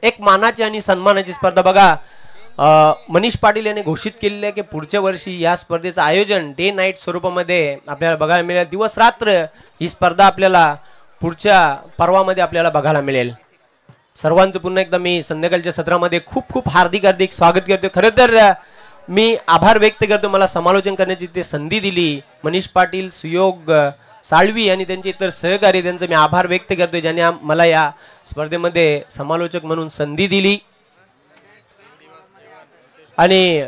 एक मानाची आणि सन्मानाची स्पर्धा बघा. मनीष पाटील यांनी घोषित केलेले आहे की पुढच्या वर्षी या स्पर्धेचं आयोजन डे नाईट स्वरूपामध्ये आपल्याला बघायला मिळेल. दिवस रात्र ही स्पर्धा आपल्याला पुढच्या पर्वामध्ये आपल्याला बघायला मिळेल. सर्वांचं पुन्हा एकदा मी संध्याकाळच्या सत्रामध्ये खूप खूप हार्दिक स्वागत करतो. खरं तर मी आभार व्यक्त करतो मला समालोचन करण्याची ते संधी दिली. मनीष पाटील, सुयोग साळवी आणि त्यांचे इतर सहकारी त्यांचं मी आभार व्यक्त करतो ज्यांनी मला या स्पर्धेमध्ये समालोचक म्हणून संधी दिली. आणि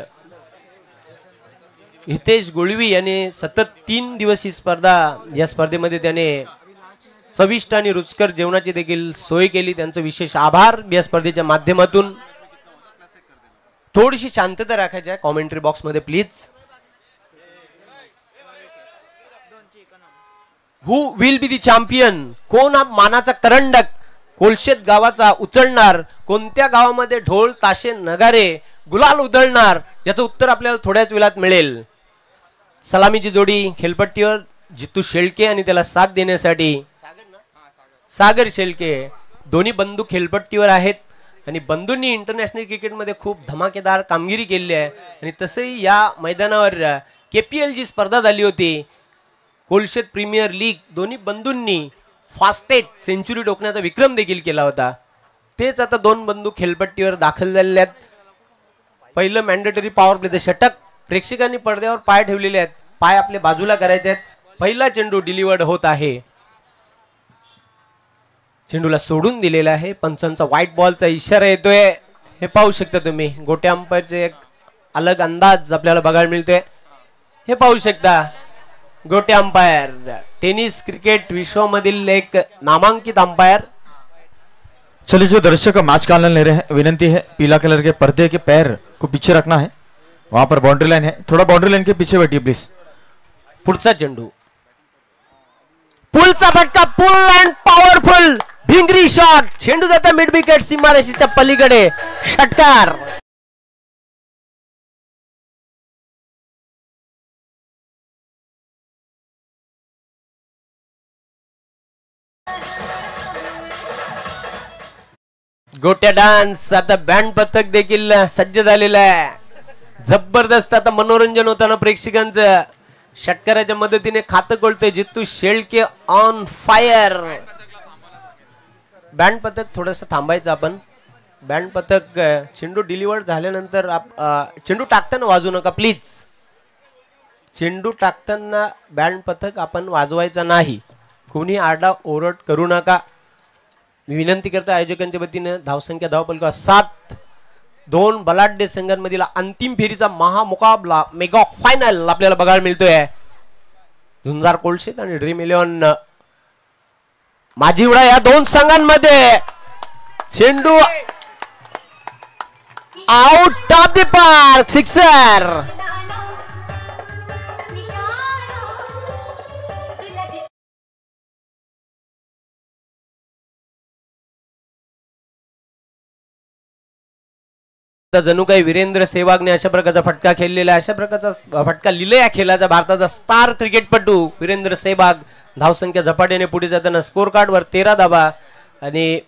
हितेश गुळवी यांनी सतत 3 दिवस ही स्पर्धा या स्पर्धेमध्ये त्याने चविष्ट आणि रुचकर जेवणाची देखील सोय केली. त्यांचं विशेष आभार या स्पर्धेच्या माध्यमातून. थोडीशी शांतता राखायची आहे कॉमेंट्री बॉक्स मध्ये please. Who will be the champion? कोण हा मानाचा करंडक कोलशेत गावाचा उचलणार? कोणत्या गावामध्ये ढोल ताशे नगारे गुलाल उधळणार? याचं उत्तर आपल्याला थोड्याच वेळात मिळेल. सलामीची जोडी खेळपट्टीवर जितू शेळके आणि त्याला साथ देण्यासाठी सागर शेळके. दोन्ही बंधू खेळपट्टीवर आहेत आणि बंधूंनी इंटरनॅशनल क्रिकेटमध्ये खूप धमाकेदार कामगिरी केली आहे. आणि तसंही या मैदानावर KPL जी स्पर्धा झाली होती कोलशेत प्रीमियर लीग, दोन्ही बंधूंनी फास्टेस्ट सेंचुरी ठोकण्याचा विक्रम देखील केला होता. तेच आता दोन बंधू खेळपट्टीवर दाखल झालेले आहेत. पहिलं मॅन्डेटरी पॉवर प्लेचं षटक. प्रेक्षकांनी पडद्यावर पाय ठेवलेले आहेत, पाय आपले बाजूला करायचे आहेत. पहिला चेंडू डिलिव्हर्ड होत आहे. चेंडूला सोडून दिलेला आहे. पंचांचा व्हाईट बॉलचा इशारा येतोय. हे पाहू शकता तुम्ही. गोट्या अंपायरचे एक अलग अंदाज आपल्याला बघायला मिळतोय. हे पाहू शकता गोटे अंपायर, टेनिस क्रिकेट विश्वामधील एक नामांकित अंपायर. चलिए जो दर्शक मैच का आनंद ले रहे हैं, विनंती है पीला कलर के पर्दे के पैर को पीछे रखना है. वहां पर बाउंड्री लाइन है, थोड़ा बाउंड्री लाइन के पीछे बैठिए प्लीज. पुढचा चेंडू, पुलचा फटका, पुल अँड पॉवरफुल भिंगरी शॉट. चेंडू जाता मिड विकेट सीमारेषेच्या पलीकडे. षटकार. गोट्या डान्स. आता बँड पथक देखील सज्ज झालेला आहे. जबरदस्त आता मनोरंजन होताना प्रेक्षकांचं. षटकाराच्या मदतीने खातं कोळतोय जितू शेळके ऑन फायर. बँड पथक थोडंसं थांबायचं आपण. बँड पथक चेंडू डिलिव्हर झाल्यानंतर चेंडू टाकताना वाजवू नका प्लीज. चेंडू टाकताना बँड पथक आपण वाजवायचा नाही. कोणी आरडा ओरड करू नका. मी विनंती करतो आयोजकांच्या वतीने. धावसंख्या धावपलका 7. 2 बलाढ्य संघांमधील अंतिम फेरीचा महामुकाबला मेगा फायनल आपल्याला बघायला मिळतोय. झुंजार कोलशेत आणि ड्रीम 11 माझीवडा या दोन संघांमध्ये. चेंडू out of the park. Sixer. जणू काही वीरेंद्र सेहवागने अशा प्रकारचा फटका खेळलेला. अशा प्रकारचा फटका लिहिला या खेळाचा भारताचा स्टार क्रिकेटपटू वीरेंद्र सेहवाग. धावसंख्या झपाट्याने पुढे जाताना स्कोर कार्डवर 13 धावा. आणि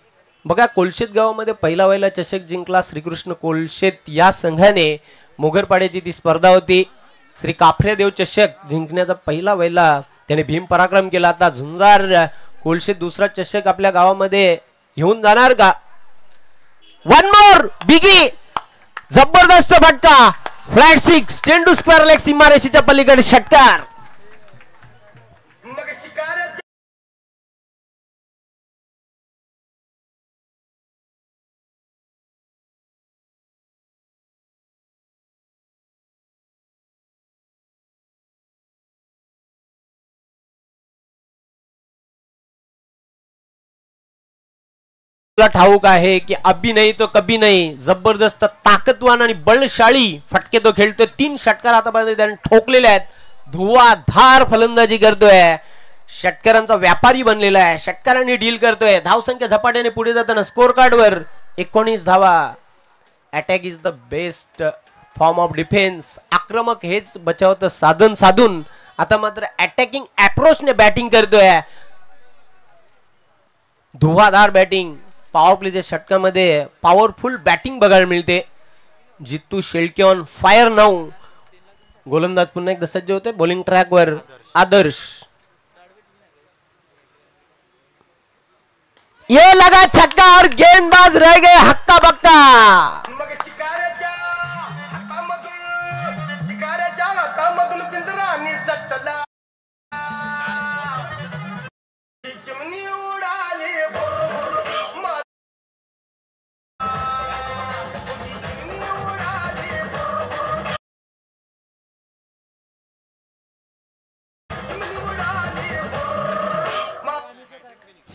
बघा कोलशेत गावामध्ये पहिला वहिला चषक जिंकला श्रीकृष्ण कोलशेत या संघाने. मोगरपाड्याची ती स्पर्धा होती. श्री काफरेदेव चषक जिंकण्याचा पहिला वहिला त्याने भीम पराक्रम केला. आता झुंजार कोलशेत दुसरा चषक आपल्या गावामध्ये घेऊन जाणार का? One more biggie. जबरदस्त फटका. फ्लॅट 6. चेंडू स्क्वेअर लेग सीमारेषेच्या पलीकडे. षटकार. ठाऊक आहे की अभी नाही तो कभी नाही. जबरदस्त ताकदवान आणि बलशाली फटके तो खेळतोय. 3 षटकार आतापर्यंत त्याने ठोकलेले आहेत. धुवाधार फलंदाजी करतोय. षटकारांचा व्यापारी बनलेला आहे. षटकारांनी डील करतोय. धावसंख्या झपाट्याने पुढे जाताना स्कोर कार्डवर 19 धावा. Attack is the best form of defence. आक्रमक हेच बचावचं साधन साधून आता मात्र अटॅकिंग अप्रोचने बॅटिंग करतोय. धुवाधार बॅटिंग. पॉवर प्लेच्या षटकामध्ये पॉवरफुल बॅटिंग बघायला मिळते. जितू शेळके ऑन फायर नाऊ. गोलंदाज पुन्हा एकदा सज्ज होते बॉलिंग ट्रॅकवर. आदर्श ये लगा छक्का और गेंदबाज रह गए हक्का बक्का.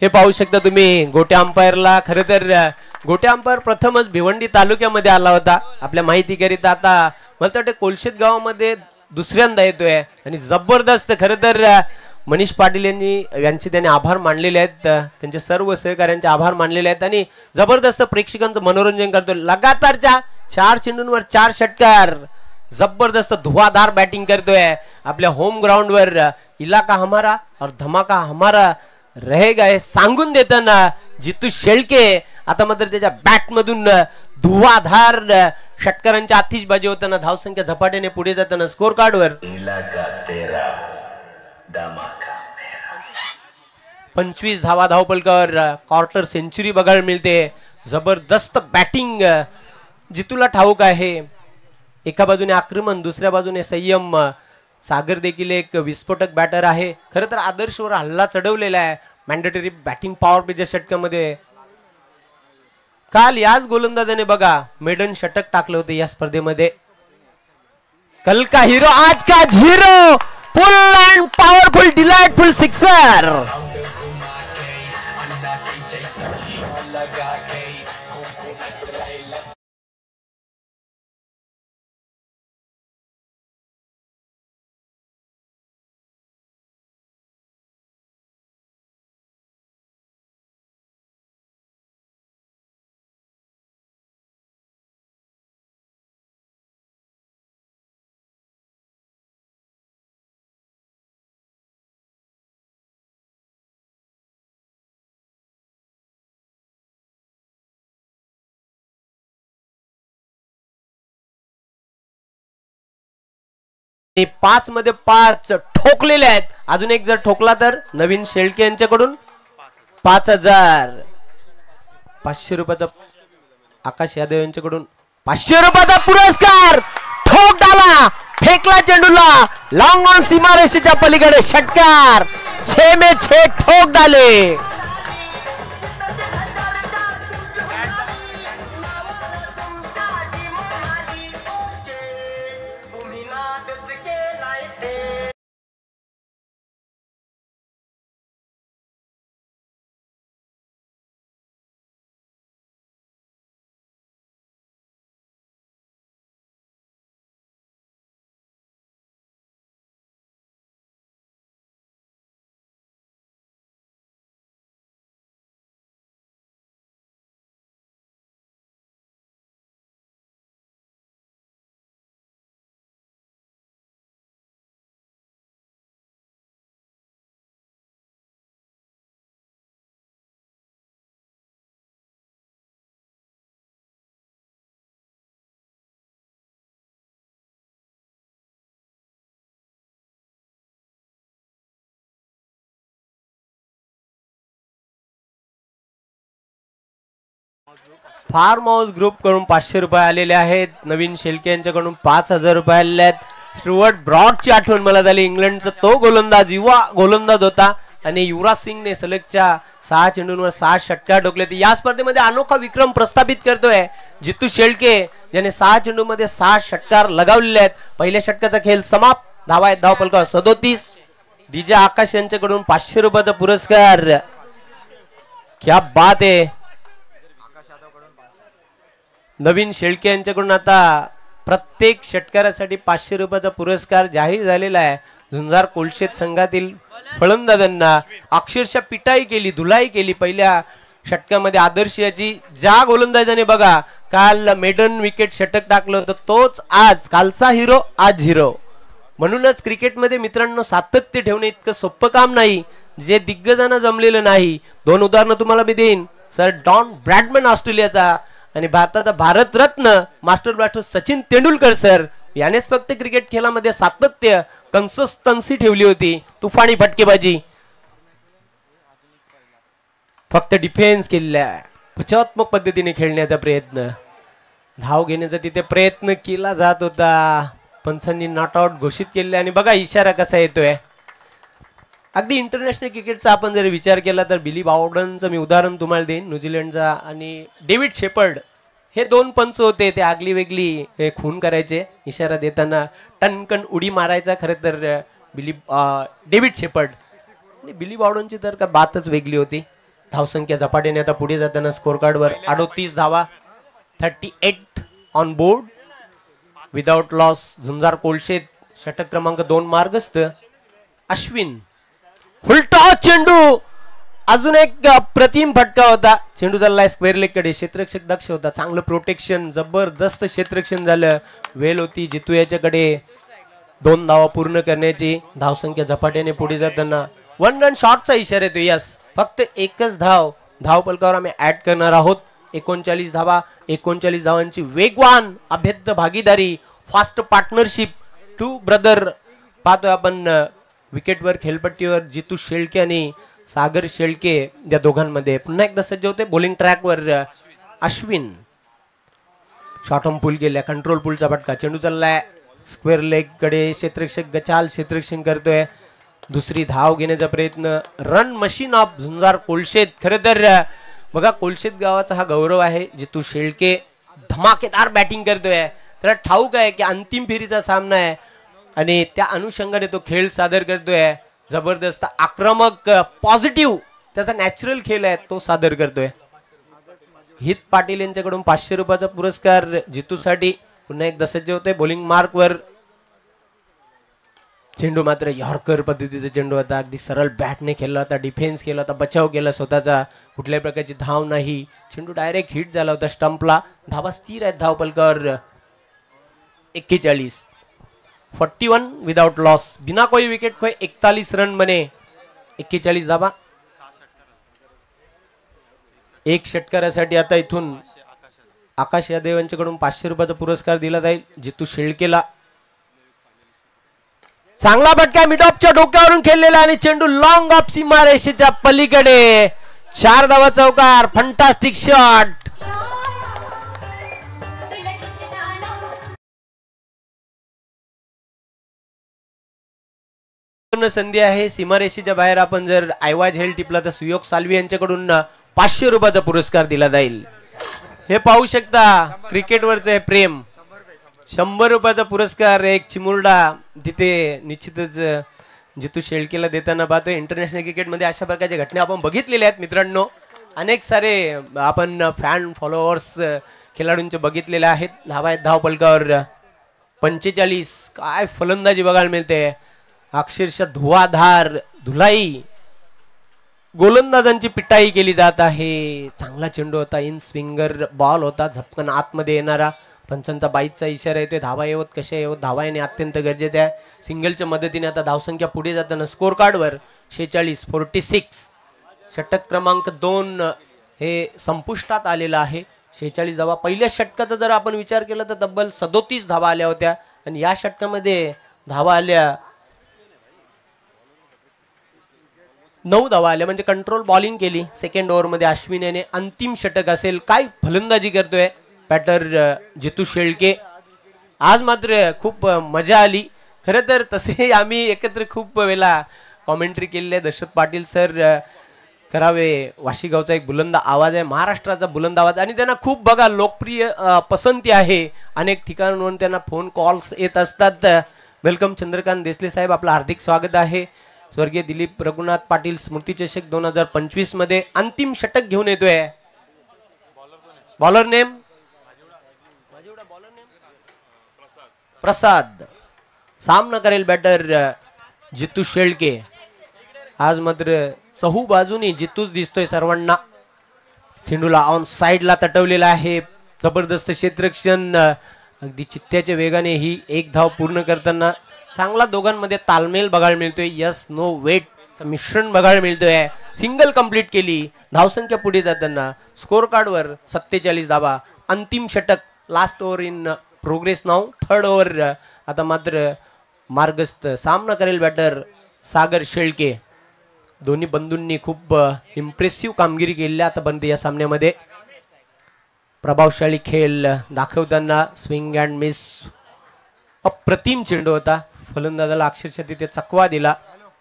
हे पाहू शकता तुम्ही गोट्या अंपायरला. खरं तर गोट्या अंपायर प्रथमच भिवंडी तालुक्यामध्ये आला होता आपल्या माहितीकरिता. आता मला वाटतं कोलशेत गावामध्ये दुसऱ्यांदा येतोय आणि जबरदस्त. खरं तर मनीष पाटील यांचे त्याने आभार मानलेले आहेत. त्यांचे सर्व सहकाऱ्यांचे आभार मानलेले आहेत आणि जबरदस्त प्रेक्षकांचं मनोरंजन करतोय. लगातारच्या 4 चेंडूंवर 4 षटकार. जबरदस्त धुवाधार बॅटिंग करतोय आपल्या होम ग्राउंडवर. इलाका हमारा और धमाका हमारा रहेगा हे सांगून देताना जितू शेळके आता मात्र त्याच्या बॅट मधून धुवाधार षटकारांची आतिषबाजी होताना धावसंख्या झपाट्याने पुढे जाताना स्कोर कार्डवर 25 धावा धावपलकावर क्वार्टर सेंचुरी बघायला मिळते. जबरदस्त बॅटिंग जितूला ठाऊक आहे. एका बाजूने आक्रमण दुसऱ्या बाजूने संयम. सागर देखील एक विस्फोटक बॅटर आहे. खरं तर आदर्शवर हल्ला चढवलेला आहे मॅन्डेटरी बॅटिंग पॉवर प्लेच्या षटकामध्ये. काल याच गोलंदाजाने बघा मेडन षटक टाकलं होतं या स्पर्धेमध्ये. कल का हिरो आज का zero. Full and powerful delightful sixer. ते 5 मध्ये 5 ठोकलेले आहेत. अजून एक जर ठोकला तर नवीन शेळके यांच्याकडून 5000. 500 रुपयाचा आकाश यादव यांच्याकडून 500 रुपयाचा पुरस्कार. ठोक डाला फेकला चेंडूला लॉंग ऑन सीमारेषेच्या पलीकडे षटकार. 6 में 6 ठोक डाले. फार्म हाऊस ग्रुप कडून 500 रुपये आलेले आहेत. नवीन शेळके यांच्याकडून 5000 रुपये आलेले आहेत. स्टुअर्ट ब्रॉडची आठवण मला झाली. इंग्लंडचा तो गोलंदाज युवा गोलंदाज होता आणि युवराज सिंगने सलगच्या 6 चेंडूंवर 6 षटकार ठोकले. या स्पर्धेमध्ये अनोखा विक्रम प्रस्थापित करतोय जितू शेळके ज्याने 6 चेंडूमध्ये 6 षटकार लगावलेले आहेत. पहिल्या षटकाचा खेळ समाप्त. धावा आहेत धावपलकावर 37. डीजे आकाश यांच्याकडून 500 रुपयाचा पुरस्कार. क्या बात आहे. नवीन शेळके यांच्याकडून आता प्रत्येक षटकारासाठी 500 रुपयाचा पुरस्कार जाहीर झालेला आहे. झुंजार कोलशेत संघातील फलंदाजांना अक्षरशः पिटाई केली धुलाई केली पहिल्या षटकामध्ये. आदर्श याची ज्या गोलंदाजाने बघा काल मेडन विकेट षटक टाकलं होतं तोच आज कालचा हिरो आज हिरो. म्हणूनच क्रिकेटमध्ये मित्रांनो सातत्य ठेवणे इतकं सोपं काम नाही जे दिग्गजांना जमलेलं नाही. 2 उदाहरणं तुम्हाला मी देईन. सर डॉन ब्रॅडमन ऑस्ट्रेलियाचा आणि भारताचा Bharat Ratna master blaster Sachin Tendulkar sir यानेच फक्त क्रिकेट खेळामध्ये सातत्य कन्सिस्टन्सी ठेवली होती. तुफानी फटकेबाजी, फक्त डिफेन्स केलेला बचावात्मक पद्धतीने खेळण्याचा प्रयत्न, धाव घेण्याचा तिथे प्रयत्न केला जात होता. पंचांनी नॉट आउट घोषित केले आणि बघा इशारा कसा येतोय. अगदी इंटरनॅशनल क्रिकेटचा आपण जर विचार केला तर बिली बावडनचं मी उदाहरण तुम्हाला देईन. न्यूझीलंडचा आणि डेव्हिड शेपर्ड हे दोन पंच होते. ते आगली वेगळी खून करायचे इशारा देताना, टनकन उडी मारायचा खरं तर डेव्हिड शेपर्ड. आणि बिली बावडनची तर का बातच वेगळी होती. धावसंख्या झपाट्याने आता पुढे जाताना स्कोर कार्डवर 38 धावा, 38 on board without loss. Zhunjar Kolshet षटक क्रमांक 2 मार्गस्थ. अश्विन उलटा चेंडू, अजून एक प्रतिम फटका होता. चेंडू चाललाय स्क्वेअर लेग कडे. क्षेत्ररक्षक दक्ष होता, चांगलं प्रोटेक्शन, जबरदस्त क्षेत्ररक्षण झालं. वेल होती जितू याच्याकडे 2 धावा पूर्ण करण्याची. धावसंख्या झपाट्याने पुढे जाताना 1 रन शॉटचा इशारा येतो. यस, फक्त एकच धाव फलकावर आम्ही ऍड करणार आहोत. 39 धावा, 39 धावांची वेगवान अभेद्य भागीदारी, फास्ट पार्टनरशिप. 2 ब्रदर पाहतोय आपण विकेटवर, खेळपट्टीवर जितू शेळके आणि सागर शेळके या दोघांमध्ये. पुन्हा एकदा सज्ज होते बॉलिंग ट्रॅकवर अश्विन. शॉर्ट ऑन पुल गेल्या, कंट्रोल पुलचा फटका. चेंडू चाललाय स्क्वेअर लेग कडे. क्षेत्ररक्षक गचाल क्षेत्ररक्षण करतोय. दुसरी धाव घेण्याचा प्रयत्न. Run machine of Zhunjar Kolshet. खरं तर बघा कोलशेत गावाचा हा गौरव आहे. जितू शेळके धमाकेदार बॅटिंग करतोय. त्याला ठाऊक आहे की अंतिम फेरीचा सामना आहे आणि त्या अनुषंगाने तो खेळ सादर करतोय. जबरदस्त आक्रमक पॉझिटिव्ह त्याचा नॅचरल खेळ आहे तो सादर करतोय. हित पाटील यांच्याकडून 500 रुपयाचा पुरस्कार जितूसाठी. पुन्हा एकदा सज्ज होते बॉलिंग मार्कवर. चेंडू मात्र यॉर्कर पद्धतीचा चेंडू होता. अगदी सरळ बॅटने खेळला होता, डिफेन्स केला होता, बचाव केला स्वतःचा. कुठल्याही प्रकारची धाव नाही. चेंडू डायरेक्ट हिट झाला होता स्टंपला. धावा स्थिर आहेत धाव फलकावर. 41 41 विदाउट लॉस, बिना कोई विकेट खोए 41 रन बने. 41 धावा. एक षटकारासाठी आता इथून आकाश यादव यांच्याकडून 500 रुपयाचा पुरस्कार दिला जाईल जितू शेळकेला. चांगला फटका मिड ऑफच्या डोक्यावरून खेळलेला आणि चेंडू लॉंग ऑफ सीमारेषेच्या पलीकडे. 4 धावा चौकार. Fantastic shot. संधी आहे सीमारेषेच्या बाहेर. आपण जर आयवाज हेल टिपला तर सुयोग साल्वी यांच्याकडून 500 रुपयाचा पुरस्कार दिला जाईल. हे पाहू शकता क्रिकेटवरचं हे प्रेम. 100 रुपयाचा पुरस्कार एक चिमुरडा तिथे निश्चितच जितू शेळकेला देताना पाहतोय. इंटरनॅशनल क्रिकेटमध्ये अशा प्रकारच्या घटना आपण बघितलेल्या आहेत मित्रांनो. अनेक सारे आपण फॅन फॉलोअर्स खेळाडूंचे बघितलेले आहेत. धावा आहेत धाव फलकावर. 45. काय फलंदाजी बघायला मिळते. अक्षरशः धुवाधार धुलाई गोलंदाजांची पिटाई केली जात आहे. चांगला चेंडू होता. इन स्विंगर बॉल होता. झपकन आतमध्ये येणारा. पंचांचा 22चा इशारा येतोय. धावा येवत कशा येवत धावा येणे अत्यंत गरजेचे आहे. सिंगलच्या मदतीने आता धावसंख्या पुढे जाताना स्कोर कार्डवर 46 षटक क्रमांक 2 हे संपुष्टात आलेला आहे. 46 धावा. पहिल्या षटकाचा जर आपण विचार केला तर तब्बल 37 धावा आल्या होत्या आणि या षटकामध्ये धावा आल्या 9 धावा आल्या. म्हणजे कंट्रोल बॉलिंग केली सेकंड ओव्हरमध्ये अश्विन याने. अंतिम षटक असेल. काय फलंदाजी करतोय बॅटर जितू शेळके. आज मात्र खूप मजा आली. खरं तर तसे आम्ही एकत्र खूप वेळा कॉमेंट्री केलेली आहे. दशरथ पाटील सर करावे वाशीगावचा एक बुलंद आवाज आहे. महाराष्ट्राचा बुलंद आवाज आणि त्यांना खूप बघा लोकप्रिय पसंती आहे. अनेक ठिकाणांवरून त्यांना फोन कॉल्स येत असतात. वेलकम चंद्रकांत देसले साहेब, आपलं हार्दिक स्वागत आहे. स्वर्गीय दिलीप रघुनाथ पाटील स्मृती चषक 2025 मध्ये अंतिम षटक घेऊन येतोय. बॉलर नेम प्रसाद. सामना करेल बॅटर जितू शेळके. आज मात्र चहू बाजूनी जितूच दिसतोय सर्वांना. चेंडूला ऑन साइडला तटवलेला आहे. जबरदस्त क्षेत्ररक्षण. अगदी चित्त्याच्या वेगाने ही एक धाव पूर्ण करताना चांगला दोघांमध्ये तालमेल बघायला मिळतोय. यस नो वेट मिश्रण बघायला मिळतोय. सिंगल कंप्लीट केली. धावसंख्या पुढे जाताना स्कोर कार्डवर 47 धावा. अंतिम षटक last over in progress now. Third over आता मात्र मार्गस्थ. सामना करेल बॅटर सागर शेळके. दोन्ही बंधूंनी खूप इम्प्रेसिव्ह कामगिरी केली आतापर्यंत या सामन्यामध्ये. प्रभावशाली खेळ दाखवताना स्विंग अँड मिस. अप्रतिम चेंडू होता. फलंदाजाला अक्षरशः तिथे चकवा दिला.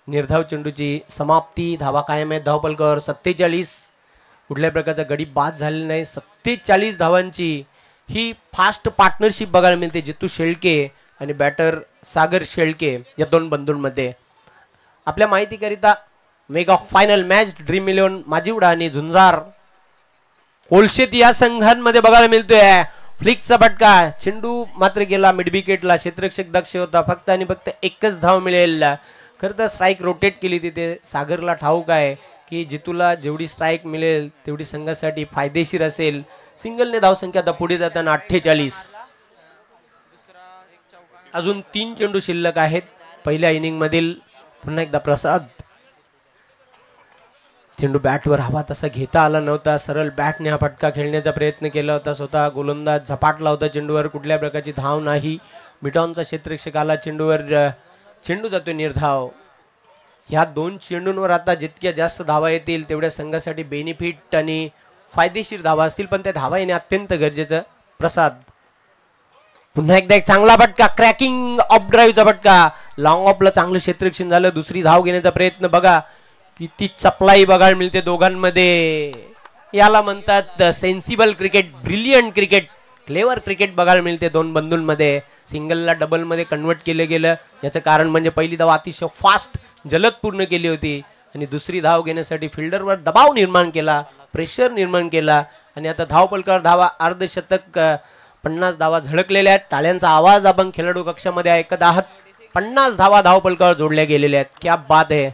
निर्धाव चेंडूची समाप्ती. धावा कायम आहेत धावपलकावर 47. कुठल्याही प्रकारचा गडी बाद झालेला नाही. 47 धावांची ही फास्ट पार्टनरशिप बघायला मिळते जितू शेळके आणि बॅटर सागर शेळके या दोन बंधूंमध्ये. आपल्या माहितीकरिता mega final match dream 11 Majiwada आणि झुंजार कोलशेत या संघांमध्ये बघायला मिळतोय. फ्लिकचा फटका. चेंडू मात्र गेला मिड विकेटला. क्षेत्ररक्षक दक्ष होता. फक्त आणि फक्त एकच धाव मिळेल. खरं तर स्ट्राईक रोटेट केली तिथे. सागरला ठाऊक आहे की जितूला जेवढी स्ट्राईक मिळेल तेवढी संघासाठी फायदेशीर असेल. सिंगलने धावसंख्या आता पुढे जाताना 48. अजून 3 चेंडू शिल्लक आहेत पहिल्या इनिंग मधील. पुन्हा एकदा प्रसाद. चेंडू बॅटवर हवा तसा घेता आला नव्हता. सरळ बॅटने हा फटका खेळण्याचा प्रयत्न केला होता. स्वतः गोलंदाज झपाटला होता चेंडूवर. कुठल्या प्रकारची धाव नाही. मिटॉनचा क्षेत्ररक्षक आला चेंडूवर. चेंडू जातोय निर्धाव. ह्या 2 चेंडूंवर आता जितक्या जास्त धावा येतील तेवढ्या संघासाठी बेनिफिट आणि फायदेशीर धावा असतील. पण त्या धावा येणे अत्यंत गरजेचं. प्रसाद पुन्हा एकदा एक चांगला फटका. क्रॅकिंग ऑफ ड्राईव्हचा फटका. लॉंग ऑफला चांगलं क्षेत्ररक्षण झालं. दुसरी धाव घेण्याचा प्रयत्न बघा. किती चपलाई बघायला मिळते दोघांमध्ये. याला म्हणतात sensible cricket, brilliant cricket, clever cricket बघायला मिळते दोन बंधूंमध्ये. सिंगलला डबलमध्ये कन्वर्ट केलं गेलं. याचं कारण म्हणजे पहिली धाव अतिशय फास्ट जलद पूर्ण केली होती आणि दुसरी धाव घेण्यासाठी फिल्डरवर दबाव निर्माण केला, प्रेशर निर्माण केला आणि आता धावपलकावर धावा. अर्धशतक 50 धावा झळकलेल्या आहेत. टाळ्यांचा आवाज आपण खेळाडू कक्षामध्ये ऐकत आहात. 50 धावा धावपलकावर जोडल्या गेलेल्या आहेत. क्या बात आहे.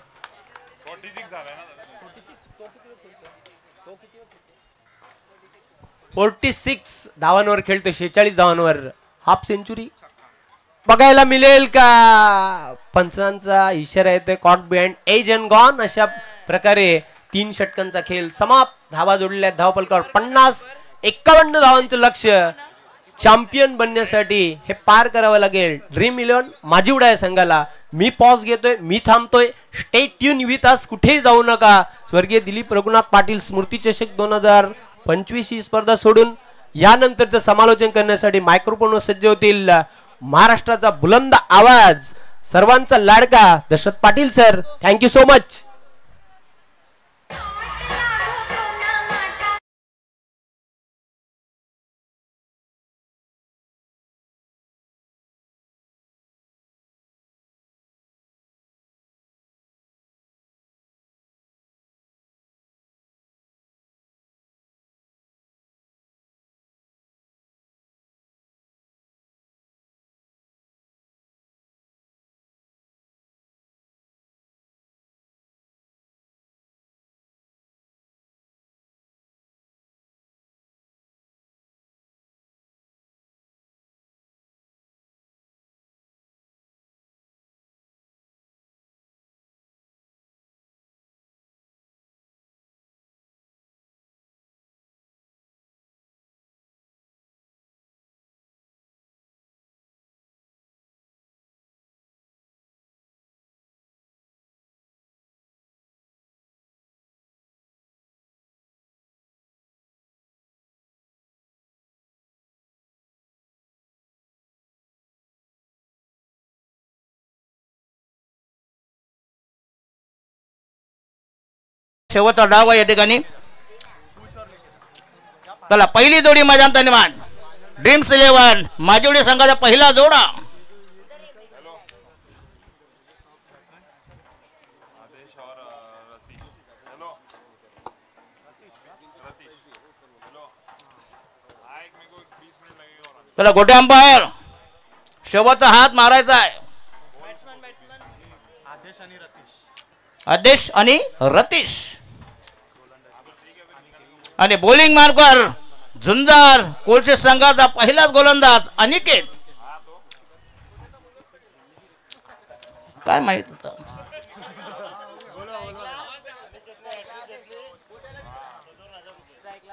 46 धावांवर खेळतो. 46 धावांवर हाफ सेंचुरी बघायला मिळेल का. पंचांचा इशारा येतोय caught behind edge and gone. अशा प्रकारे 3 षटकांचा खेळ समाप्त. धावा जोडलेल्या धावपलकावर 50-51 धावांचं लक्ष्य. चॅम्पियन बनण्यासाठी हे पार करावं लागेल ड्रीम 11 माजिवडा या संघाला. मी पॉज घेतोय, मी थांबतोय. Stay tuned with us. कुठेही जाऊ नका. स्वर्गीय दिलीप रघुनाथ पाटील स्मृती चषक 2025 ही स्पर्धा सोडून यानंतरचं समालोचन करण्यासाठी मायक्रोफोनवर सज्ज होतील महाराष्ट्राचा बुलंद आवाज, सर्वांचा लाडका Dashrath Patil sir. Thank you so much. शेवटचा डाव या ठिकाणी. चला पहिली जोडी मैदान निर्माण. ड्रीम्स 11 माजिवडे संघाचा पहिला जोडा. चला गोटे अंपायर. शेवटचा हात मारायचा आहे. आदेश आणि रतीश आणि बॉलिंग मार्कवर झुंजार कोलशेत संघाचा पहिलाच गोलंदाज अनिकेत. काय माहित होतं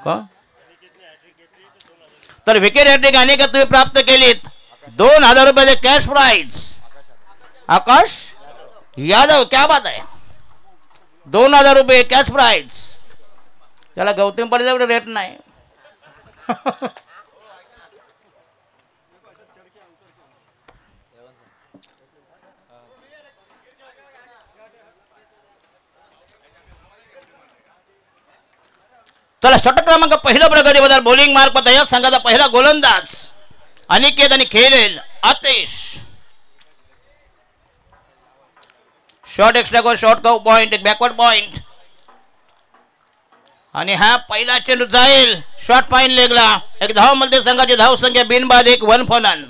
का तर विकेट हॅट्रिक अनेक तुम्ही प्राप्त केलीत. 2000 रुपयाचे कॅश प्राइज. आकाश यादव क्या बात आहे. 2000 रुपये कॅश प्राइज. त्याला गौतम पडले एवढे रेट नाही. चला षटक क्रमांक पहिला प्रगती बदल बॉलिंग मार्क पता या संघाचा पहिला गोलंदाज अनिकेत आणि खेळेल आतिश. शॉर्ट एक्स्ट्रा गोल शॉर्ट कव पॉइंट एक बॅकवर्ड पॉइंट आणि हा पहिला चेंडू जाईल शॉर्ट फाईन लेगला. एक धाव मध्ये संघाची धाव संख्या बिनबाद एक 1 फॉलन.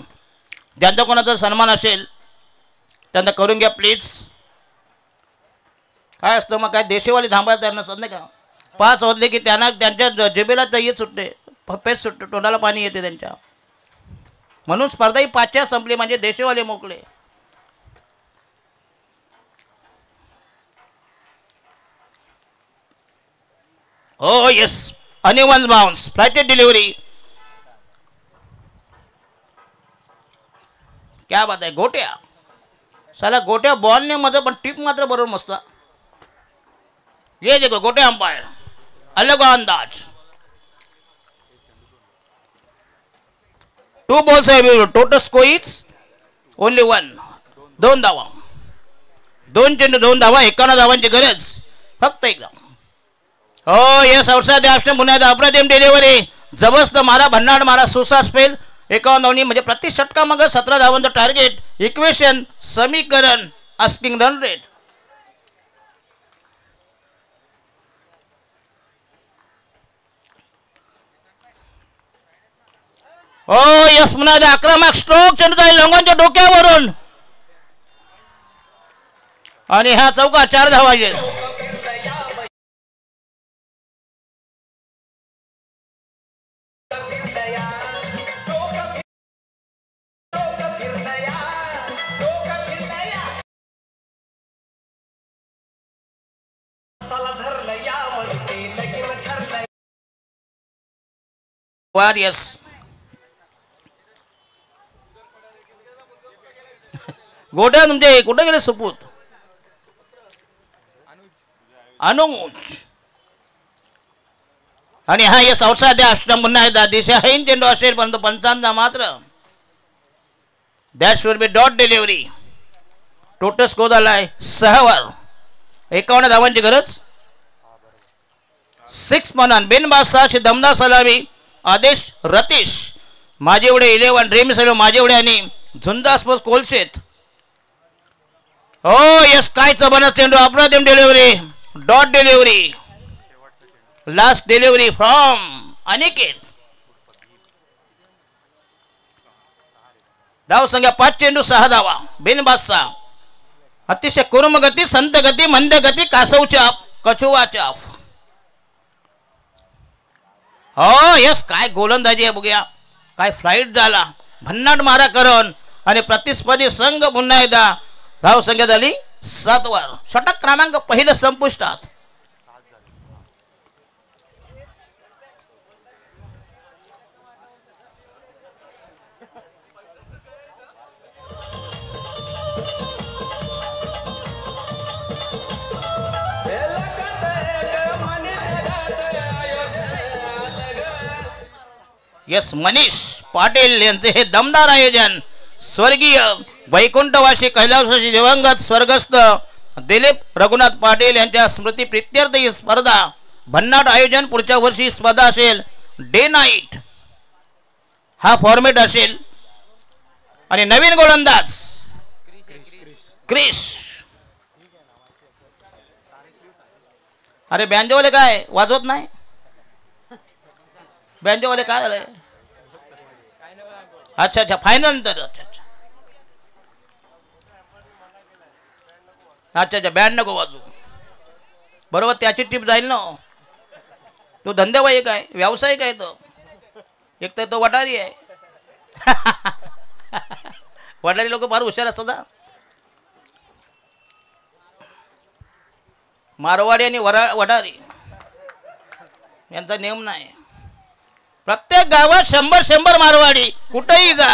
ज्यांचा कोणाचा सन्मान असेल त्यांना करून घ्या प्लीज. काय असतं मग काय देशेवाली थांबायला त्यांना नसत नाही का. 5 वाजले की त्यांना त्यांच्या जिभेला तय्यत सुटते पेच सुटते तोंडाला पाणी येते त्यांच्या. म्हणून स्पर्धा ही 5च्या संपली म्हणजे देशेवाले मोकळे. हो yes uneven bounce flighted delivery. क्या बात आहे. गोट्या साला गोट्या बॉलने मध्ये पण टिप मात्र बरोबर मस्त. ये देखो गोटे अंपायर अलग अंदाज. 2 balls आहे. Total score only 1. 2 धावा. 2 चेंडू 2 धावा. 51 धावांची गरज फक्त एकदा. हो यस अवसर द्या पुन्हा अप्रतिम डिलिव्हरी. जबरदस्त मारा भन्नाट मारा सुसार स्पेल 51 धावनी म्हणजे प्रति षटका मग 17 धावांचं टार्गेट. इक्वेशन समीकरण आस्किंग रन रेट. हो यस पुन्हा आक्रमक स्ट्रोक चेंडू जाईल लंगोनच्या डोक्यावरून आणि हा चौका 4 धावा येईल. यस गोट्या तुमचे कुठे गेले सुपूत अनुज आणि हा यस अवसा द्या अष्टम पुन्हा एकदा दिशाहीन चेंडू असेल परंतु 55 मात्र. That should B dot delivery. Total score झालाय 6 वर 51 धावांची गरज. 6 म्हणून बिनबाद 6 दमदार सलामी आदेश रतीश माझेवडे 11 ड्रीम सर्व माझेवडे आणि झुंजा स्पोर्ट्स कोलशेत. हो यस कायचं बनत चेंडू अप्रतिम delivery dot delivery. Last delivery from Aniket. धाव संख्या 5 चेंडू 6 धावा बिनबाद 6. अतिशय कुर्म गती संत गती मंद गती कासव चाप कछुवा चाप. हो यस काय गोलंदाजी आहे बघूया. काय फ्लाइट झाला भन्नाट मारा करून आणि प्रतिस्पर्धी संघ पुन्हा एकदा धाव संख्या झाली 7 वर. षटक क्रमांक पहिलं संपुष्टात. यस मनीष पाटील यांचे हे दमदार आयोजन. स्वर्गीय वैकुंठवासी कैलासवासी दिवंगत स्वर्गस्थ दिलीप रघुनाथ पाटील यांच्या स्मृती प्रित्यर्थ ही स्पर्धा भन्नाट आयोजन. पुढच्या वर्षी स्पर्धा असेल डे नाईट हा फॉर्मेट असेल. आणि नवीन गोलंदाज क्रिश. अरे बँजोवाले काय वाजवत नाही. बँजोवाले काय झालंय. अच्छा अच्छा फायनल नंतर. अच्छा अच्छा अच्छा अच्छा बँड नको वाजू. बरोबर त्याची टिप जाईल ना. तो धंदेवाईक आहे व्यावसायिक आहे तो. एक तर तो वटारी आहे. वटारी लोक फार हुशार असतात. मारवाडी आणि वटारी यांचा नियम नाही. प्रत्येक गावात 100 मारवाडी. कुठेही जा,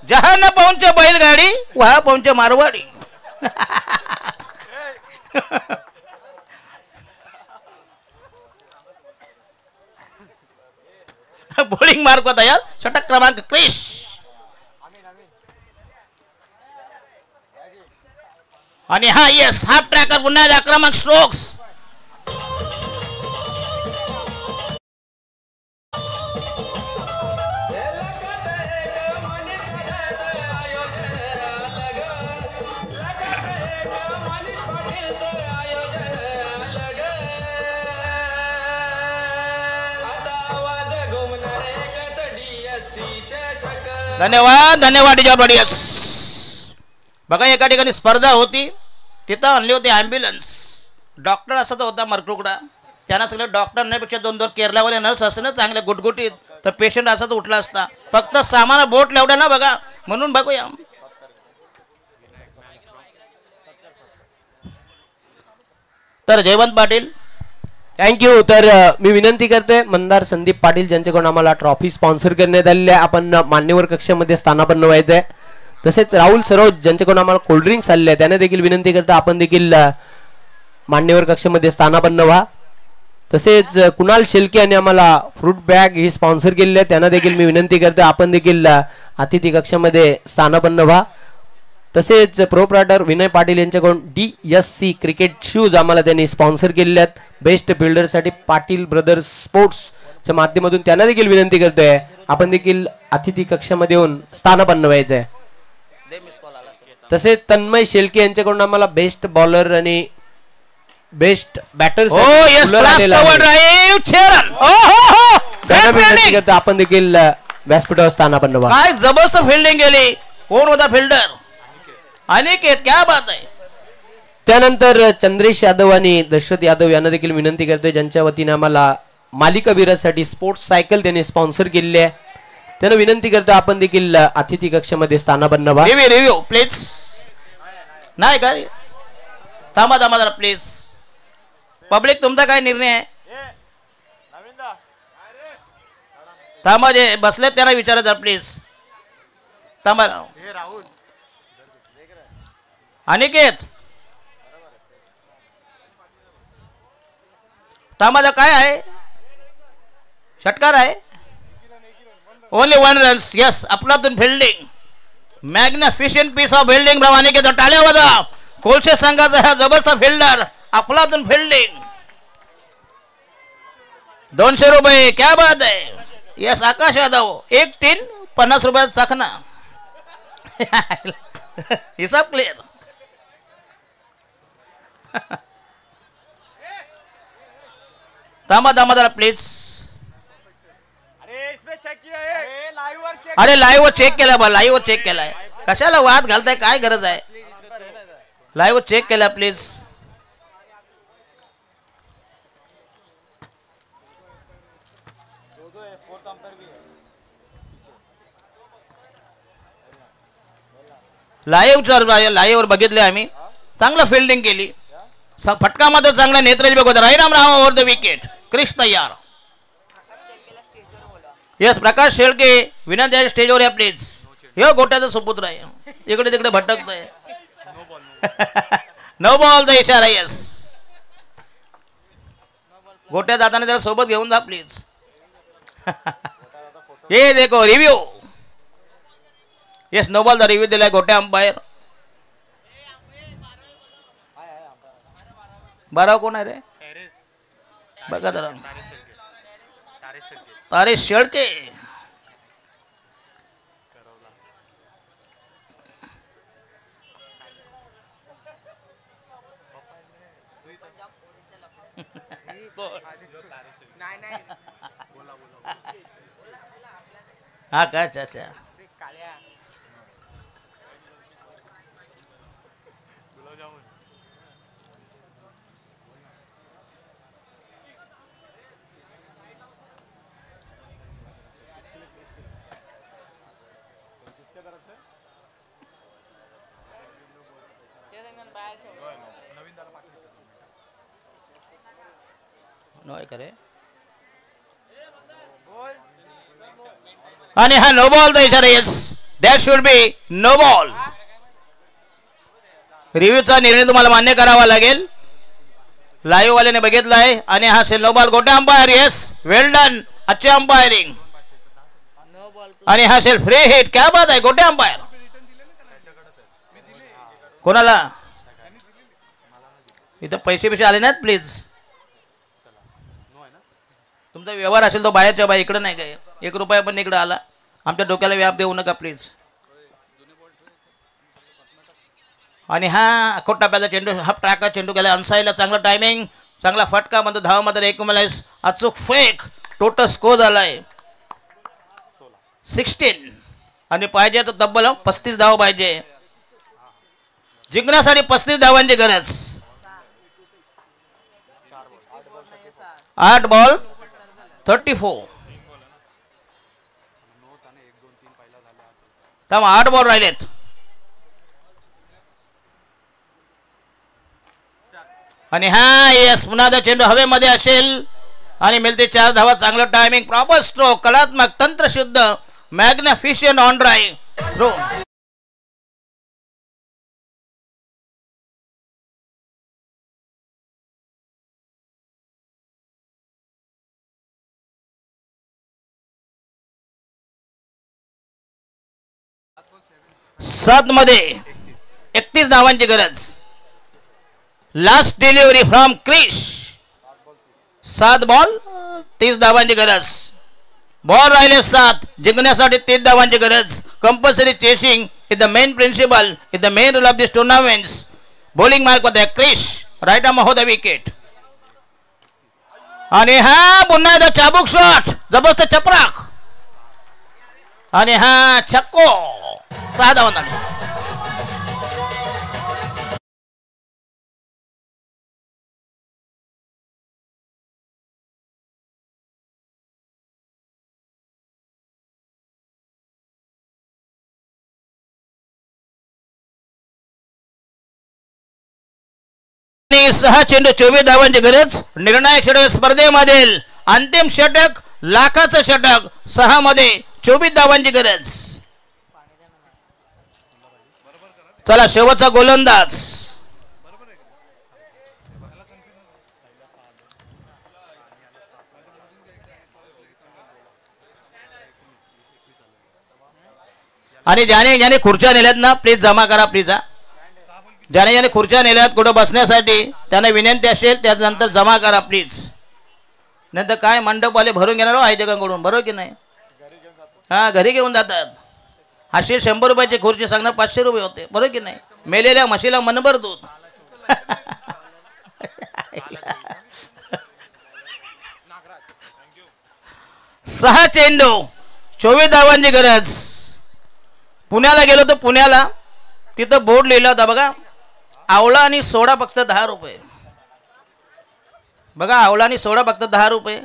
जहान पाहूनचे बैलगाडी, वहा पाहूनचे मारवाडी. बॉलिंग मार्क तयार. षटक क्रमांक क्रिश. आणि हा येस हाफ ट्रॅकर पुन्हा आक्रमक स्ट्रोक्स. धन्यवाद धन्यवाद ऑडियन्स. बघा एका ठिकाणी स्पर्धा होती, तिथं आणली होती ॲम्ब्युलन्स. डॉक्टर असा तो होता मरकुकडा. त्यांना सगळे डॉक्टर नाहीपेक्षा 2 केरलावाले नर्स असते ना चांगल्या गुटगुटीत, तर पेशंट असा तो उठला असता. फक्त सामान बोट लावलं ना बघा, म्हणून बघूया. तर जयवंत पाटील थँक्यू. तर मी विनंती करते मंदार संदीप पाटील ज्यांच्याकडून आम्हाला ट्रॉफी स्पॉन्सर करण्यात आलेली आहे, आपण मान्यवर कक्षामध्ये स्थानापन्न व्हायचं आहे. तसेच राहुल सरोज ज्यांच्याकडून आम्हाला कोल्ड्रिंक्स आलेले आहे, त्यांना देखील विनंती करतो आपण देखील मान्यवर कक्षामध्ये स्थानापन्न व्हा. तसेच कुणाल शेलके यांनी आम्हाला फ्रूट बॅग ही स्पॉन्सर केलेली आहे, त्यांना देखील मी विनंती करतो आपण देखील अतिथी कक्षामध्ये स्थानापन्न व्हा. तसेच प्रोप्रायटर विनय पाटील यांच्याकडून DSC क्रिकेट शूज आम्हाला त्यांनी स्पॉन्सर केलेले आहेत. बेस्ट फिल्डरसाठी पाटील ब्रदर्स स्पोर्ट्सच्या माध्यमातून त्यांना देखील विनंती करतोय आपण देखील अतिथी कक्षामध्ये येऊन स्थानापन्न व्हायचं आहे. तसेच तन्मय शेलके यांच्याकडून आम्हाला बेस्ट बॉलर आणि बेस्ट बॅटर आपण देखील व्यासपीठावर स्थानापन्न व्हा. काय जबरदस्त फिल्डिंग केली. कोण होता फिल्डर? अनिकेत. क्या बात आहे. त्यानंतर चंद्रेश यादव आणि दशरथ यादव यांना देखील विनंती करतोय ज्यांच्या वतीने आम्हाला मालिका वीरासाठी स्पोर्ट्स सायकल त्यांनी स्पॉन्सर केलेली आहे, त्यांना विनंती करतो आपण देखील अतिथी कक्षामध्ये स्थानापन्न व्हा. Review please. नाही काय थांबा थांबा जरा प्लीज. पब्लिक तुमचा काय निर्णय आहे? थांबा, जे बसलेत त्यांना विचारा जरा प्लीज. थांबा. अनिकेत थांबा, काय आहे? षटकार आहे. Only 1 runs. यस, अफलातून fielding. Magnificent piece of fielding. Aniket टाळ्या वाजा. कोळशे संघाचा हा जबरदस्त फिल्डर. अफलातून फिल्डिंग. 200 रुपये. क्या बात आहे. यस, आकाश यादव 1 टीन 50 रुपयाचा चाकणा. हिसाब क्लिअर. थांबा थांबा जरा प्लीज. अरे लाईव्ह चेक केला बा, लाईव्ह चेक केलाय. कशाला वाद घालताय? काय गरज आहे? लाईव्ह चेक केला प्लीज. लाईव्ह वर बघितले आम्ही. चांगलं फिल्डिंग केली. फटका मात्र चांगला. नेत्रज बघत राहीराम Ram over the wicket. Krish तयार. यस, प्रकाश शेळके विनंती आहे स्टेजवर या प्लीज. हे गोट्याचा सुपुत्र आहे, इकडे तिकडे भटकत आहे. नो बॉल द इशारा. यस, गोट्या जाताना त्याला सोबत घेऊन जा प्लीज. ये देखो review. Yes, no ball the review दिलाय गोट्या अंपायर. 12 कोण आहे रे? बघा जरा. तारेश शेळके. हा का? अच्छा अच्छा. नो करे. आणि हा नो बॉलचा इशारा. Yes, that should be no ball. रिव्ह्यूचा निर्णय तुम्हाला मान्य करावा लागेल. लाईव्ह वाल्याने बघितला आहे आणि हा नो बॉल. गोटे अंपायर. येस, वेल डन, अच्छे अंपायरिंग. आणि हा सेल फ्री हिट. क्या बात आहे. गोटे अंपायर. कोणाला इथं पैसे आले नाहीत प्लीज. तुमचा व्यवहार असेल तो बाहेरच्या बाहेर, इकडे नाही काय. 1 रुपया पण इकडे आला. आमच्या डोक्याला व्याप देऊ नका प्लीज. आणि हा अकोट टप्प्याचा चेंडू, हा ट्रॅका चेंडू गेला अनसाईडला. चांगला टायमिंग, चांगला फटका म्हणतो. धावा मात्र 1 अचूक फेक. टोटल स्कोर झालाय 16. आणि पाहिजे तर तब्बल 35 धावा पाहिजे. जिंकण्यासाठी 35 धावांची गरज. 8 बॉल 34. 8 बॉल राहिलेत. आणि हा येस, पुन्हा चेंडू हवेमध्ये असेल आणि मिळते 4 धावा. चांगलं टायमिंग, प्रॉपर स्ट्रोक, कलात्मक, तंत्रशुद्ध, मॅग्निफिशियंट ऑन ड्राईव्ह थ्रो. सात मध्ये 31 धावांची गरज. Last delivery from Krish. 7 ball 30 धावांची गरज. बॉल राहिले 7. जिंकण्यासाठी 30 धावांची गरज. Compulsory chasing is the main principle, is the main rule of this tournaments. Bowling mark होता क्रिश, राईट आर्म होता विकेट. आणि हा पुन्हा एकदा चाबूक शॉट, जबरदस्त चपराक. आणि हा छक्को. 6 धावा. आणि 6 चेंडू 24 धावांची गरज. निर्णायक षटक स्पर्धेमधील अंतिम षटक, लाखाचं षटक. 6 मध्ये 24 धावांची गरज. चला शेवटचा गोलंदाज. आणि ज्याने खुर्च्या नेल्यात ना प्लीज जमा करा प्लीज. ज्याने खुर्च्या नेल्यात कुठं बसण्यासाठी त्यांना विनंती असेल त्यानंतर जमा करा प्लीज. नंतर काय मंडपवाले भरून घेणार आहे जगाकडून, बरोबर की नाही. हा घरी घेऊन जातात. अशी 100 रुपयाची खुर्ची सांगणार 500 रुपये होते, बरोबर की नाही. मेलेल्या म्हशीला मनभर दूध. 6 चेंडू 24 धावांची गरज. पुण्याला गेलो तर पुण्याला तिथं बोर्ड लिहिला होता बघा, आवळा आणि सोडा फक्त 10 रुपये. बघा आवळा आणि सोडा फक्त 10 रुपये.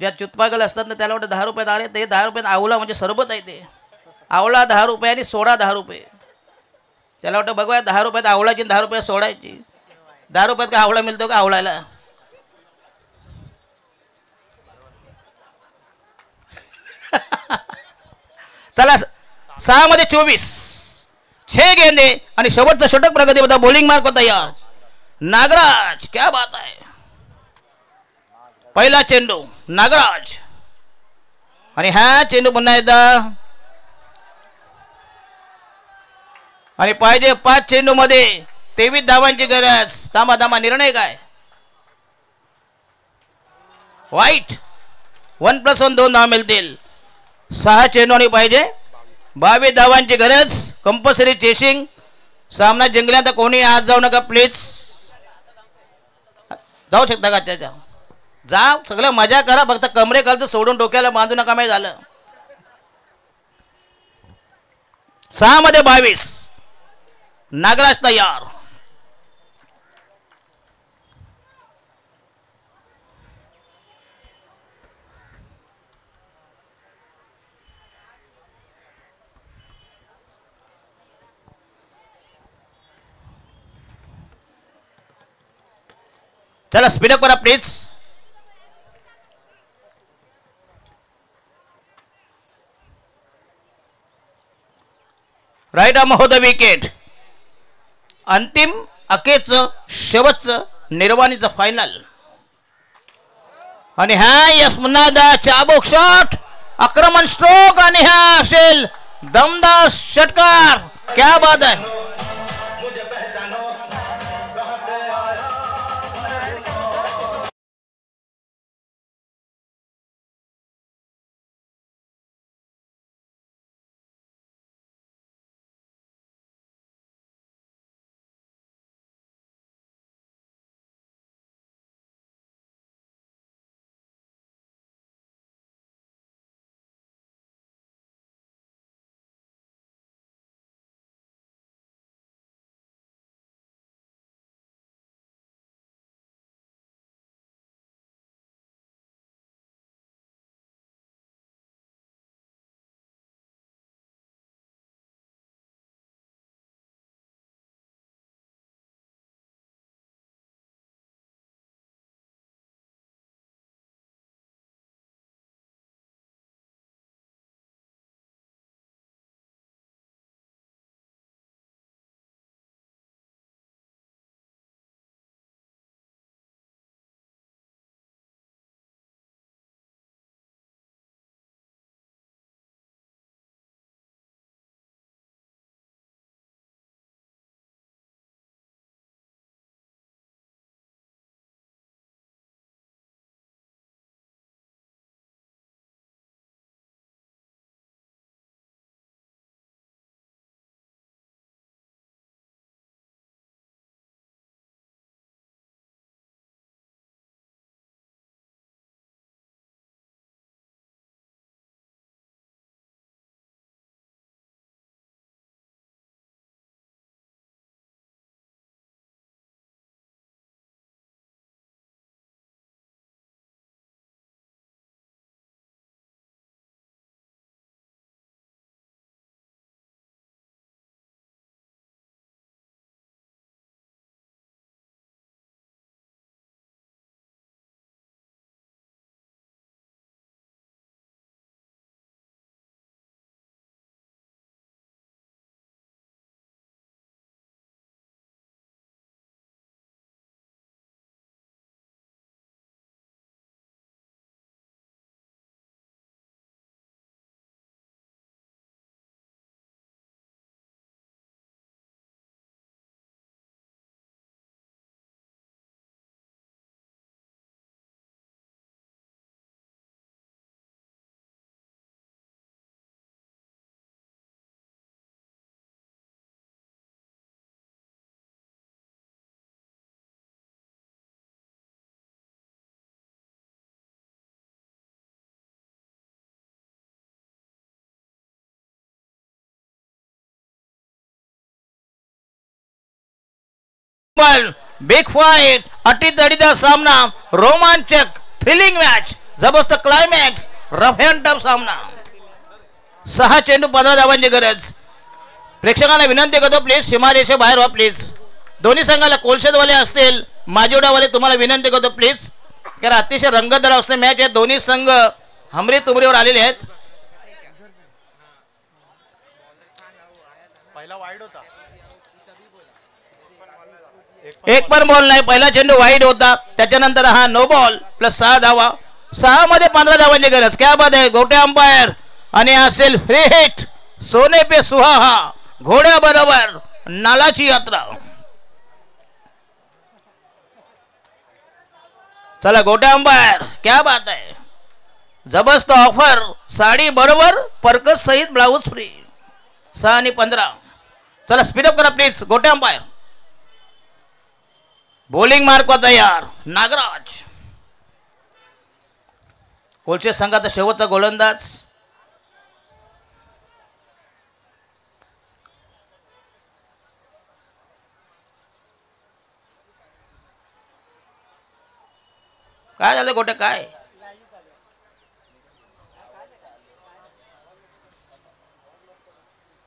ज्या चुतपागल असतात ना त्याला वाटतं 10 रुपयात आले, ते 10 रुपयात आवळा म्हणजे सरबत आहे ते. आवळा 10 रुपये आणि सोडा 10 रुपये. त्याला वाटतं बघा 10 रुपयात आवळाची 10 रुपयात सोडायची. 10 रुपयात का आवळा मिळतो का आवळायला. चला 6 मध्ये 24, 6 गेंदे आणि शेवटचा षटक प्रगती होता. बॉलिंग मार्क होता यार नागराज. क्या बात आहे. पहिला चेंडू नागराज आणि हा चेंडू पुन्हा एकदा. आणि पाहिजे 5 चेंडू मध्ये 23 धावांची गरज. थांबा निर्णय काय. वाईट 1+1 2 धावा मिळतील. 6 चेंडू आणि पाहिजे 22 धावांची गरज. Compulsory chasing. सामना जिंकल्यानंतर कोणी आज जाऊ नका प्लीज. जाऊ शकता का त्याच्या जा सगळं मजा करा, फक्त कमरे खालचं सोडून डोक्याला बांधू नका. माहिती झालं. 6 मध्ये 22 नागराज तयार. चला स्पीडअप करा please. Right arm off the wicket. अंतिम अखेरचं शेवटचं निर्वाणीचं फायनल. आणि हा यस पुन्हा एकदा चाबूक शॉट, आक्रमण स्ट्रोक आणि हा असेल दमदार षटकार. क्या बात आहे. बिग फाईट, अटीतडीचा सामना, रोमांचक थ्रिलिंग मॅच, जबरदस्त क्लायमॅक्स, रफ अँड टफ सामना. 6 चेंडू 15 धावांची गरज. प्रेक्षकांना विनंती करतो प्लीज सीमारेषे बाहेर व्हा प्लीज. दोन्ही संघाला कोलशेदवाले असतील माजिवडावाले तुम्हाला विनंती करतो प्लीज, कारण अतिशय रंगतदार असणे मॅच आहे. दोन्ही संघ हमरी तुमरीवर आलेले आहेत. पहिला वाईड होता, एक पण बॉल नाही. पहिला चेंडू वाईड होता, त्याच्यानंतर हा नो बॉल प्लस 6 धावा. 6 मध्ये 15 धावांची गरज. क्या बात आहे. गोटे अंपायर आणि असेल फ्री हिट. सोने पे सुहाहा, घोड्या बरोबर नालाची यात्रा. चला गोटे अंपायर, क्या बात आहे. जबरदस्त ऑफर, साडी बरोबर परकस सहित ब्लाऊज फ्री. 6 आणि 15. चला स्पीडअप करा please. Gote umpire. Bowling mark तयार. नागराज कोलशे संघाचा शेवटचा गोलंदाज. काय झालं गोटे, काय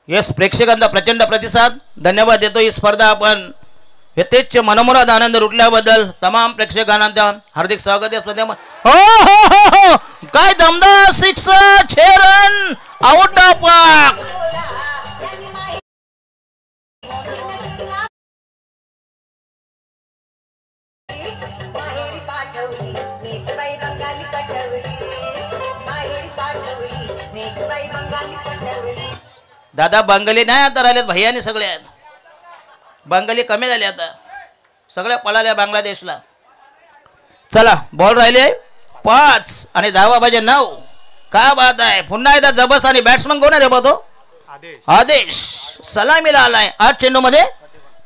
यस प्रेक्षकांचा प्रचंड प्रतिसाद, धन्यवाद देतो. ही स्पर्धा आपण यथेच्छ मनोमुराद आनंद लुटल्याबद्दल तमाम प्रेक्षकांना हार्दिक स्वागत आहे स्पर्धेमध्ये. हो काय दमदार 6, 6 रन आउट ऑफ पार्क. दादा बंगाली नाही आता राहिलेत, भैयाने सगळे आहेत. बंगाली कमी झाले आता, सगळ्या पळाल्या बांगलादेशला. चला बॉल राहिले 5 आणि धावा पाहिजे 9. काय बात आहे. पुन्हा एकदा जबरदस्त. आणि बॅट्समन कोण आहे रे बघतो? आदेश सलामीला आलाय. 8 चेंडू मध्ये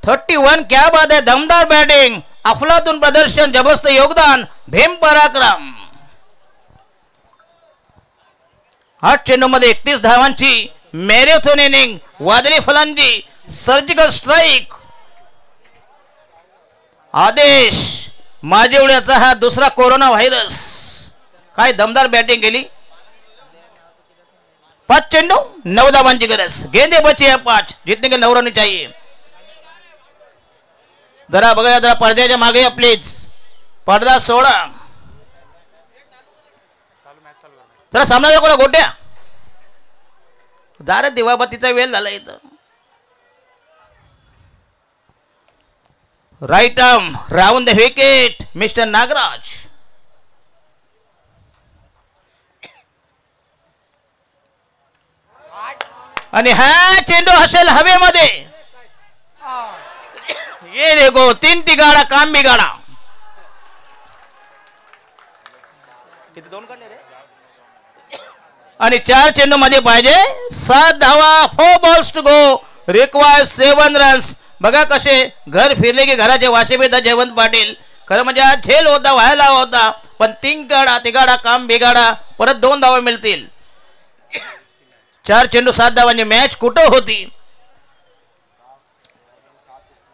31. क्या बात आहे. दमदार बॅटिंग, अफलातून प्रदर्शन, जबरदस्त योगदान, भीम पराक्रम. 8 चेंडू मध्ये 31 धावांची मॅरेथॉन इनिंग, वादळी फलंदाजी, सर्जिकल स्ट्राईक. आदेश माजिवड्याचा हा दुसरा कोरोना व्हायरस. काय दमदार बॅटिंग केली. 5 चेंडू 9 धावांची गरज. गेंदे बची है 5, जीतने के 9 रन चाहिए. जरा बघा, जरा पडद्याच्या मागे या प्लीज. पडदा सोडा. जरा सामना कोणा गोट्या दार दिवाबत्तीचा वेळ झाला इथं. Right arm round the wicket mister Nagaraj. आणि हा चेंडू असेल हवेमध्ये. ये देखो 3 तिगाडा काम बिगाडा. किती 2 काढले रे. आणि 4 चेंडू मध्ये पाहिजे 7 धावा. 4 balls to go. Require 7 runs. बघा कसे घर फिरले की घराचे वाशे बेता जयवंत पाटील. खरं म्हणजे हा झेल होता, व्हायला होता, पण 3 तिगाडा काम बिगाडा. परत 2 धावा मिळतील. 4 चेंडू 7 धावांची मॅच कुठं होती.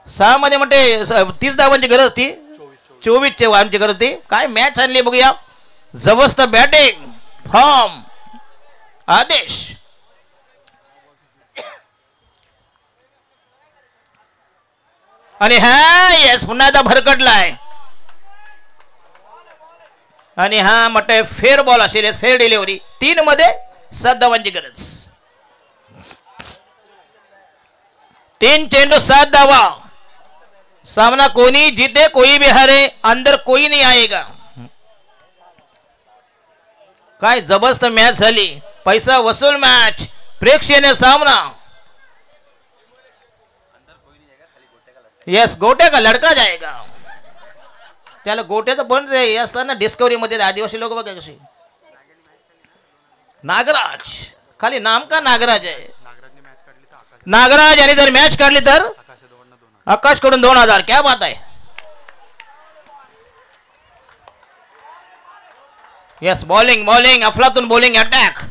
6 मध्ये म्हणते 30 धावांची गरज होती. 24 धावांची गरज होती. काय मॅच आणली बघूया. जबरदस्त बॅटिंग फॉर्म आदेश. आणि हा येस पुन्हा एकदा भरकटलाय. आणि हा म्हटलं फेअर बॉल असेल, फेअर डिलिव्हरी. 3 मध्ये 7 धावांची गरज. 3 चेंडू 7 धावा. सामना कोणी जीते कोई भी हारे, अंदर कोई नहीं आएगा. काय जबरदस्त मॅच झाली. पैसा वसूल मॅच. प्रेक्षणीय सामना. यस गोट्या का लडका जाएगा. त्याला गोट्याचं पण असताना डिस्कवरी मध्ये आदिवासी लोक बघा कसे. नागराज खाली नाम का नागराज आहे. नागराज यांनी जर मॅच काढली तर आकाश कडून 2000. क्या बात आहे. यस बॉलिंग बॉलिंग अफलातून बॉलिंग अटॅक.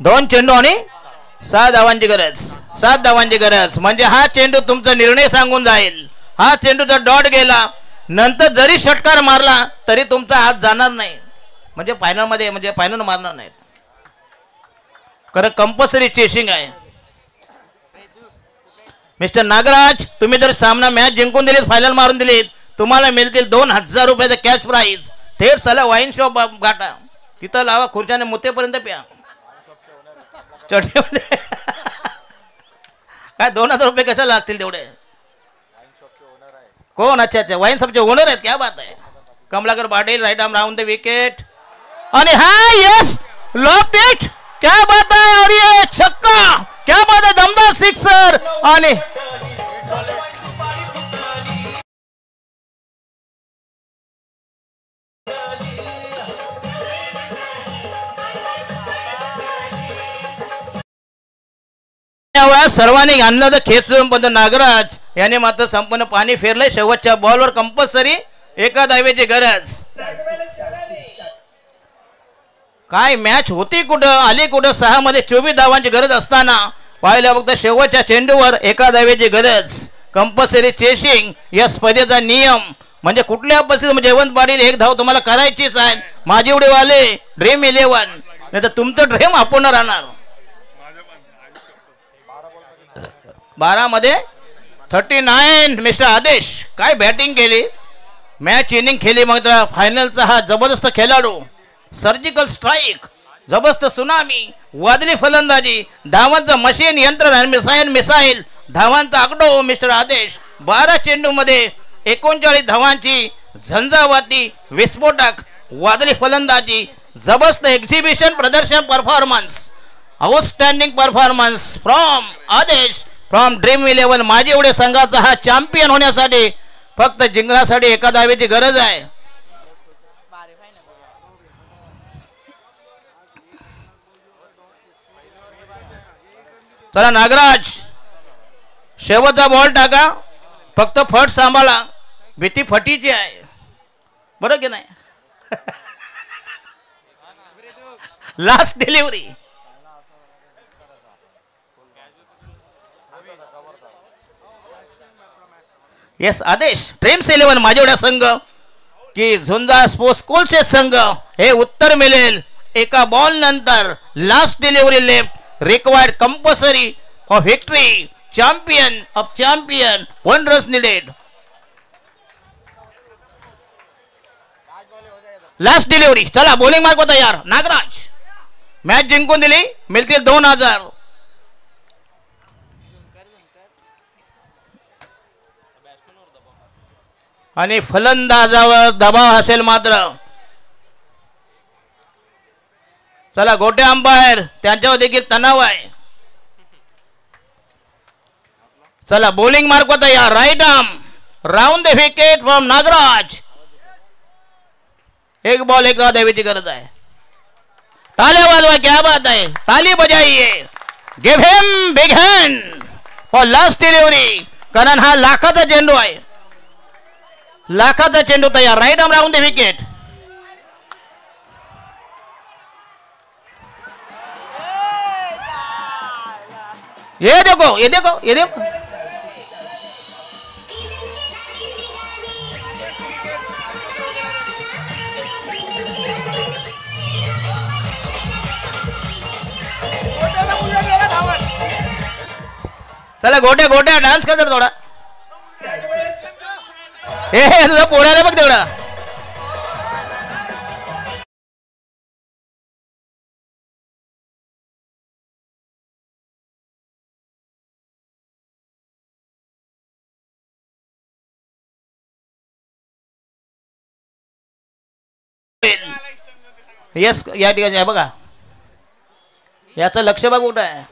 2 चेंडू आणि 6 धावांची गरज. 7 धावांची गरज म्हणजे हा चेंडू तुमचा निर्णय सांगून जाईल. हा चेंडू जर डॉट गेला नंतर जरी षटकार मारला तरी तुमचा हात जाणार नाही. म्हणजे फायनल मध्ये म्हणजे फायनल मारणार नाहीत. कारण कंपल्सरी चेसिंग आहे. मिस्टर नागराज तुम्ही जर सामना मॅच जिंकून दिलीत, फायनल मारून दिलीत, तुम्हाला मिळतील 2000 रुपयाचा कॅश प्राइज. थेट साला वाईन शॉप गाठा. तिथं लावा खुर्च्याने मुतेपर्यंत प्या. चटणीमध्ये काय 2000 रुपये कशाला लागतील तेवढे. कोण. अच्छा अच्छा वाईन शॉपचे ओनर आहेत. क्या बात आहे. Kamlakar Patil right arm round the wicket. आणि हा यस लॉफ्ट इट. क्या बात आहे. और ये छक्का. क्या बात है. दमदार सिक्सर. आणि सर्वांनी आणलं तर खेचून पण नागराज याने मात्र संपूर्ण पाणी फेरलंय. शेवटच्या बॉलवर कंपल्सरी एका धावेची गरज. काय मॅच होती कुठं आली कुठं. 6 मध्ये 24 धावांची गरज असताना पाहिलं फक्त शेवटच्या चेंडूवर एका धावेची गरज. कंपल्सरी चेसिंग या स्पर्धेचा नियम. म्हणजे कुठल्या परिस्थितीत जयवंत पाटील 1 धाव तुम्हाला करायचीच आहे. माझी एवढे वाले ड्रीम 11 नाही तर तुमचं ड्रीम अपूर्ण राहणार. 12 मध्ये 39 मिस्टर आदेश. काय बॅटिंग केली. मॅच इनिंग खेळली. मग फायनलचा हा जबरदस्त खेळाडू. सर्जिकल स्ट्राईक, जबरदस्त सुनामी, वादळी फलंदाजी, धावांचं मशीन यंत्र, मिसाईल धावांचा आकडो मिस्टर आदेश. 12 चेंडू मध्ये 39 धावांची झंझावाती विस्फोटक वादळी फलंदाजी. जबरदस्त एक्झिबिशन प्रदर्शन परफॉर्मन्स. आउटस्टँडिंग परफॉर्मन्स फ्रॉम आदेश फ्रॉम ड्रीम 11. माझे एवढे संघाचा हा चॅम्पियन होण्यासाठी फक्त जिंकण्यासाठी एका धावेची गरज आहे. चला नागराज, शेवटचा बॉल टाका, फक्त फट सांभाळा, भीती फटीची आहे, बरं की नाही. Last delivery. येस आदेश, ड्रीम्स 11 माझ्या एवढ्या संघ की झुंजा स्पोर्ट्स स्कूलचे संघ हे उत्तर मिळेल एका बॉल नंतर. Last delivery left, required compulsory for victory, champion of champion, 1 run needed. Last delivery. चला बॉलिंग मार्क तयार. नागराज मॅच जिंकून दिली, मिळतील 2000. आणि फलंदाजावर दबाव असेल मात्र. चला गोटे अंपायर, त्यांच्यावर देखील तणाव आहे. चला बॉलिंग मार्क तयार. Right arm round the wicket from Nagaraj. एक बॉल एक धावेची गरज आहे. तालियां वाजवा, क्या बात आहे, ताली बजाइए. Give him big hand for last delivery, कारण हा लाखाचा चेंडू आहे. लाखाचा चेंडू तयार. Right arm round the wicket. ये देखो ये देखो ये देखो. चला गोट्या गोट्या डान्स कर जरा थोडा. हे तुझा पोराला बघ तेवढा. येस या ठिकाणी आहे बघा, याचं लक्ष बघ कुठं आहे.